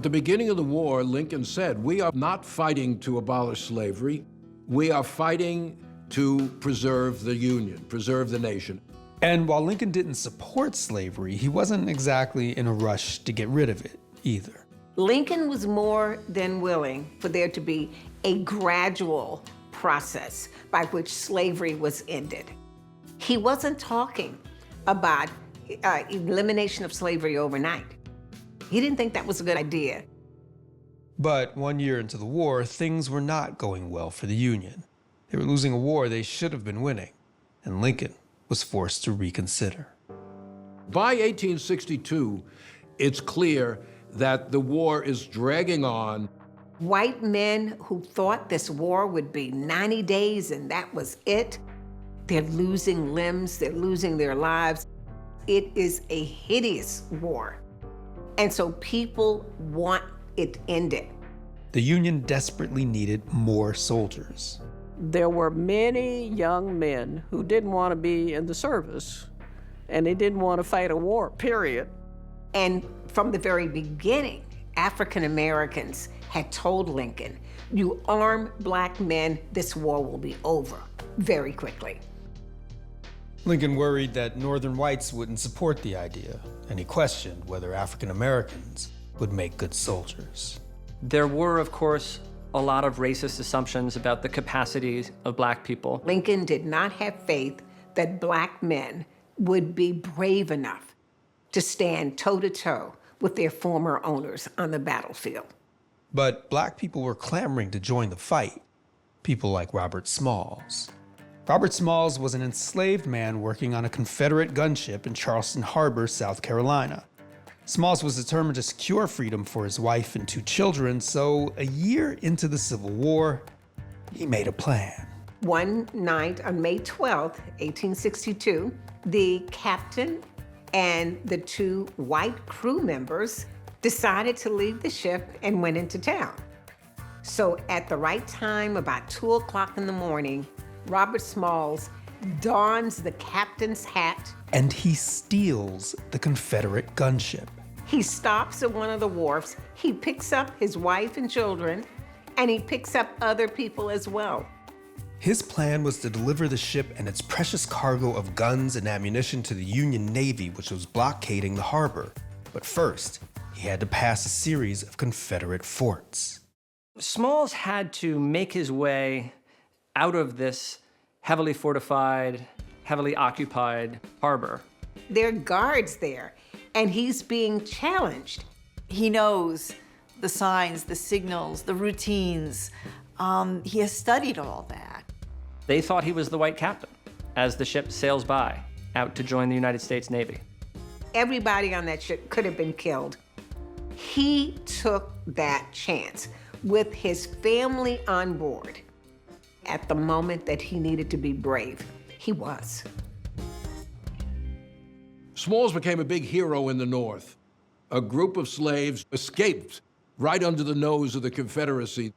the beginning of the war, Lincoln said, "We are not fighting to abolish slavery. We are fighting to preserve the Union, preserve the nation." And while Lincoln didn't support slavery, he wasn't exactly in a rush to get rid of it either. Lincoln was more than willing for there to be a gradual process by which slavery was ended. He wasn't talking about elimination of slavery overnight. He didn't think that was a good idea. But 1 year into the war, things were not going well for the Union. They were losing a war they should have been winning, and Lincoln was forced to reconsider. By 1862, it's clear that the war is dragging on. White men who thought this war would be 90 days and that was it, they're losing limbs, they're losing their lives. It is a hideous war. And so people want it ended. The Union desperately needed more soldiers. There were many young men who didn't want to be in the service, and they didn't want to fight a war, period. And from the very beginning, African Americans had told Lincoln, "You arm black men, this war will be over very quickly." Lincoln worried that Northern whites wouldn't support the idea, and he questioned whether African Americans would make good soldiers. There were, of course, a lot of racist assumptions about the capacities of black people. Lincoln did not have faith that black men would be brave enough to stand toe-to-toe with their former owners on the battlefield. But black people were clamoring to join the fight. People like Robert Smalls. Robert Smalls was an enslaved man working on a Confederate gunship in Charleston Harbor, South Carolina. Smalls was determined to secure freedom for his wife and 2 children, so a year into the Civil War, he made a plan. One night on May 12th, 1862, the captain and the 2 white crew members decided to leave the ship and went into town. So at the right time, about 2 o'clock in the morning, Robert Smalls dons the captain's hat. And he steals the Confederate gunship. He stops at one of the wharfs, he picks up his wife and children, and he picks up other people as well. His plan was to deliver the ship and its precious cargo of guns and ammunition to the Union Navy, which was blockading the harbor. But first, he had to pass a series of Confederate forts. Smalls had to make his way out of this heavily fortified, heavily occupied harbor. There are guards there, and he's being challenged. He knows the signs, the signals, the routines. He has studied all that. They thought he was the white captain as the ship sails by, out to join the United States Navy. Everybody on that ship could have been killed. He took that chance with his family on board. At the moment that he needed to be brave, he was. Smalls became a big hero in the North. A group of slaves escaped right under the nose of the Confederacy.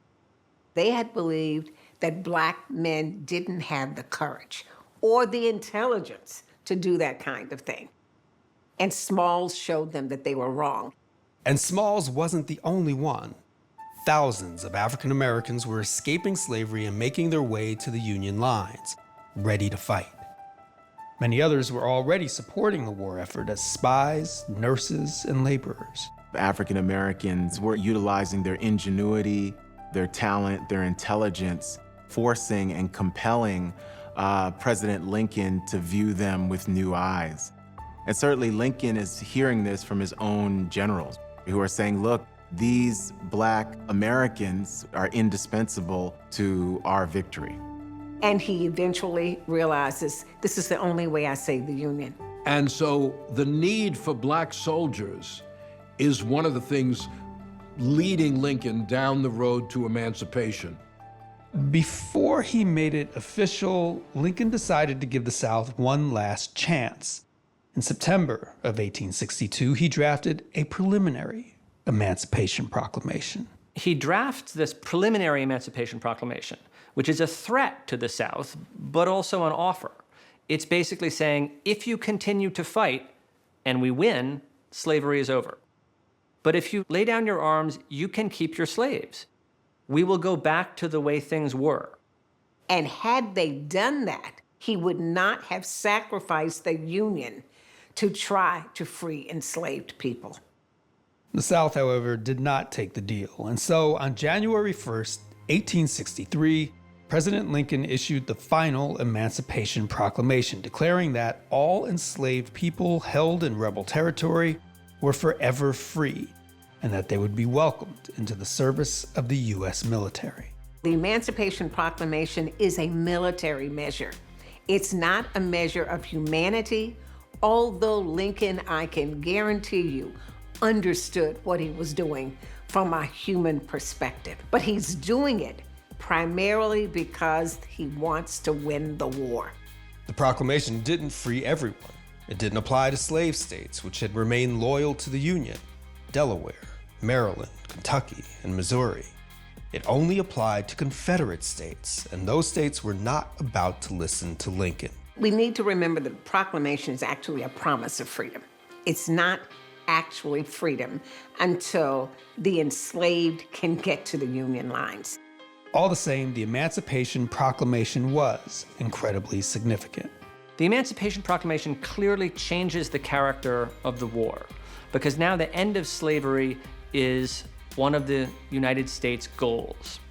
They had believed that black men didn't have the courage or the intelligence to do that kind of thing. And Smalls showed them that they were wrong. And Smalls wasn't the only one. Thousands of African Americans were escaping slavery and making their way to the Union lines, ready to fight. Many others were already supporting the war effort as spies, nurses, and laborers. African Americans were utilizing their ingenuity, their talent, their intelligence, forcing and compelling President Lincoln to view them with new eyes. And certainly Lincoln is hearing this from his own generals who are saying, look, these black Americans are indispensable to our victory. And he eventually realizes, this is the only way I save the Union. And so the need for black soldiers is one of the things leading Lincoln down the road to emancipation. Before he made it official, Lincoln decided to give the South one last chance. In September of 1862, he drafted a preliminary Emancipation Proclamation. He drafts this preliminary Emancipation Proclamation, which is a threat to the South, but also an offer. It's basically saying, if you continue to fight and we win, slavery is over. But if you lay down your arms, you can keep your slaves. We will go back to the way things were. And had they done that, he would not have sacrificed the Union to try to free enslaved people. The South, however, did not take the deal. And so on January 1st, 1863, President Lincoln issued the final Emancipation Proclamation, declaring that all enslaved people held in rebel territory were forever free, and that they would be welcomed into the service of the U.S. military. The Emancipation Proclamation is a military measure. It's not a measure of humanity, although Lincoln, I can guarantee you, understood what he was doing from a human perspective. But he's doing it primarily because he wants to win the war. The proclamation didn't free everyone. It didn't apply to slave states, which had remained loyal to the Union: Delaware, Maryland, Kentucky, and Missouri. It only applied to Confederate states, and those states were not about to listen to Lincoln. We need to remember the proclamation is actually a promise of freedom. It's not actually freedom until the enslaved can get to the Union lines. All the same, the Emancipation Proclamation was incredibly significant. The Emancipation Proclamation clearly changes the character of the war, because now the end of slavery is one of the United States' goals.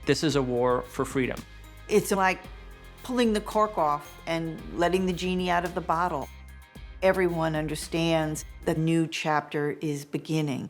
This is a war for freedom. It's like pulling the cork off and letting the genie out of the bottle. Everyone understands the new chapter is beginning.